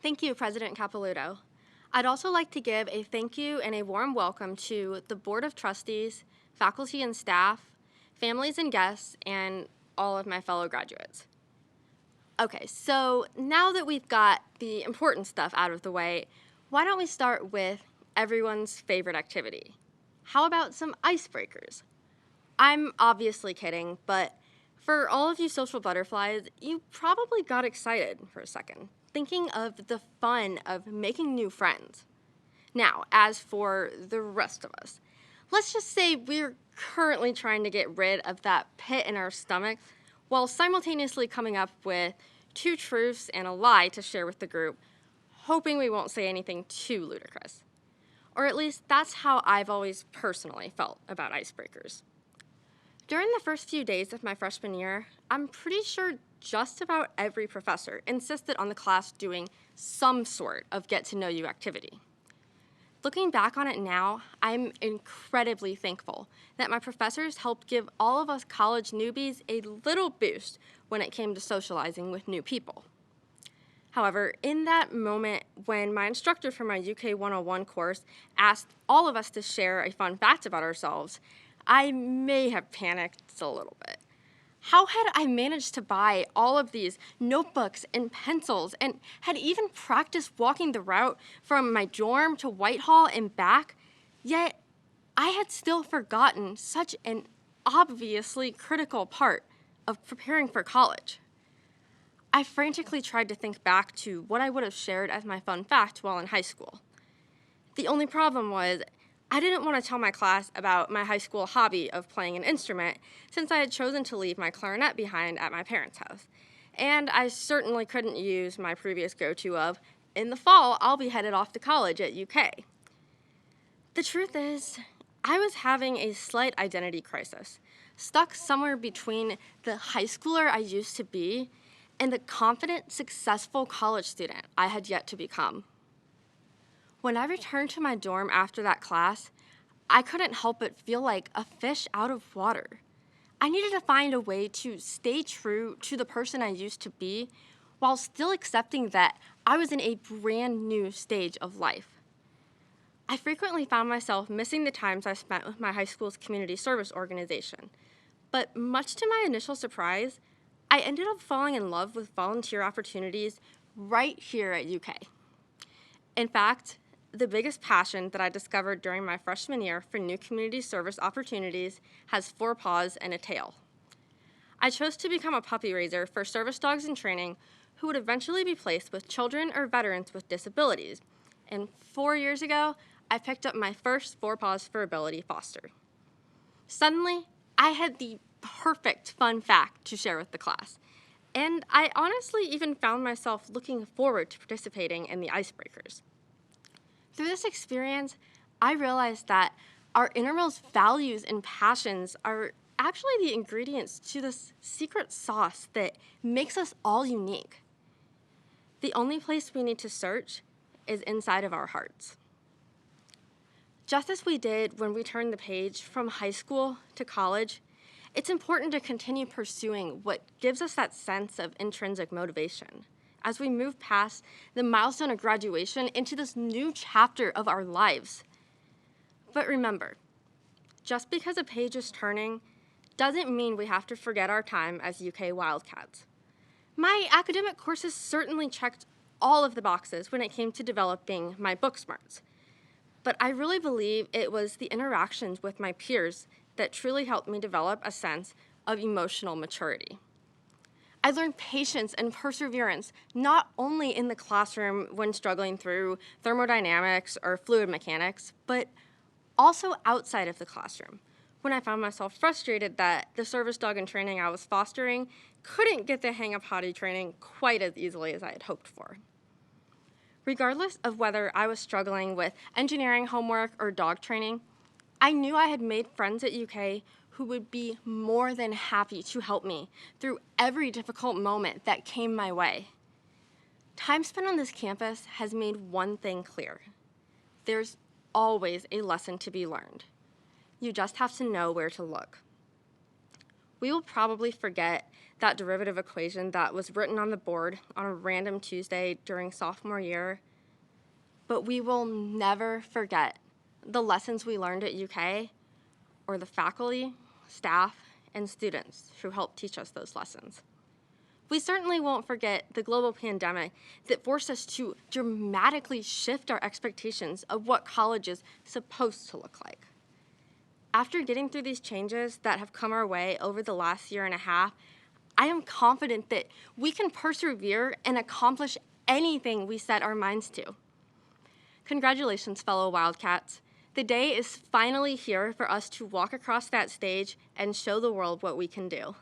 Thank you, President Capilouto. I'd also like to give a thank you and a warm welcome to the Board of Trustees, faculty and staff, families and guests, and all of my fellow graduates. Okay, so now that we've got the important stuff out of the way, why don't we start with everyone's favorite activity? How about some icebreakers? I'm obviously kidding, but for all of you social butterflies, you probably got excited for a second, thinking of the fun of making new friends. Now, as for the rest of us, let's just say we're currently trying to get rid of that pit in our stomach while simultaneously coming up with two truths and a lie to share with the group, hoping we won't say anything too ludicrous. Or at least that's how I've always personally felt about icebreakers. During the first few days of my freshman year, I'm pretty sure just about every professor insisted on the class doing some sort of get-to-know-you activity. Looking back on it now, I'm incredibly thankful that my professors helped give all of us college newbies a little boost when it came to socializing with new people. However, in that moment when my instructor for my UK 101 course asked all of us to share a fun fact about ourselves, I may have panicked a little bit. How had I managed to buy all of these notebooks and pencils and had even practiced walking the route from my dorm to Whitehall and back, yet I had still forgotten such an obviously critical part of preparing for college? I frantically tried to think back to what I would have shared as my fun fact while in high school. The only problem was I didn't want to tell my class about my high school hobby of playing an instrument since I had chosen to leave my clarinet behind at my parents' house. And I certainly couldn't use my previous go-to of, in the fall, I'll be headed off to college at UK. The truth is, I was having a slight identity crisis, stuck somewhere between the high schooler I used to be and the confident, successful college student I had yet to become. When I returned to my dorm after that class, I couldn't help but feel like a fish out of water. I needed to find a way to stay true to the person I used to be while still accepting that I was in a brand new stage of life. I frequently found myself missing the times I spent with my high school's community service organization, but much to my initial surprise, I ended up falling in love with volunteer opportunities right here at UK. In fact, the biggest passion that I discovered during my freshman year for new community service opportunities has 4 paws and a tail. I chose to become a puppy raiser for service dogs in training who would eventually be placed with children or veterans with disabilities, and 4 years ago, I picked up my first 4 paws for ability foster. Suddenly, I had the perfect fun fact to share with the class, and I honestly even found myself looking forward to participating in the icebreakers. Through this experience, I realized that our innermost values and passions are actually the ingredients to this secret sauce that makes us all unique. The only place we need to search is inside of our hearts. Just as we did when we turned the page from high school to college, it's important to continue pursuing what gives us that sense of intrinsic motivation as we move past the milestone of graduation into this new chapter of our lives. But remember, just because a page is turning doesn't mean we have to forget our time as UK Wildcats. My academic courses certainly checked all of the boxes when it came to developing my book smarts, but I really believe it was the interactions with my peers that truly helped me develop a sense of emotional maturity. I learned patience and perseverance not only in the classroom when struggling through thermodynamics or fluid mechanics, but also outside of the classroom, when I found myself frustrated that the service dog in training I was fostering couldn't get the hang of potty training quite as easily as I had hoped for. Regardless of whether I was struggling with engineering homework or dog training, I knew I had made friends at UK who would be more than happy to help me through every difficult moment that came my way. Time spent on this campus has made one thing clear. There's always a lesson to be learned. You just have to know where to look. We will probably forget that derivative equation that was written on the board on a random Tuesday during sophomore year. But we will never forget the lessons we learned at UK or the faculty, staff, and students who helped teach us those lessons. We certainly won't forget the global pandemic that forced us to dramatically shift our expectations of what college is supposed to look like. After getting through these changes that have come our way over the last year and a half, I am confident that we can persevere and accomplish anything we set our minds to. Congratulations, fellow Wildcats. The day is finally here for us to walk across that stage and show the world what we can do.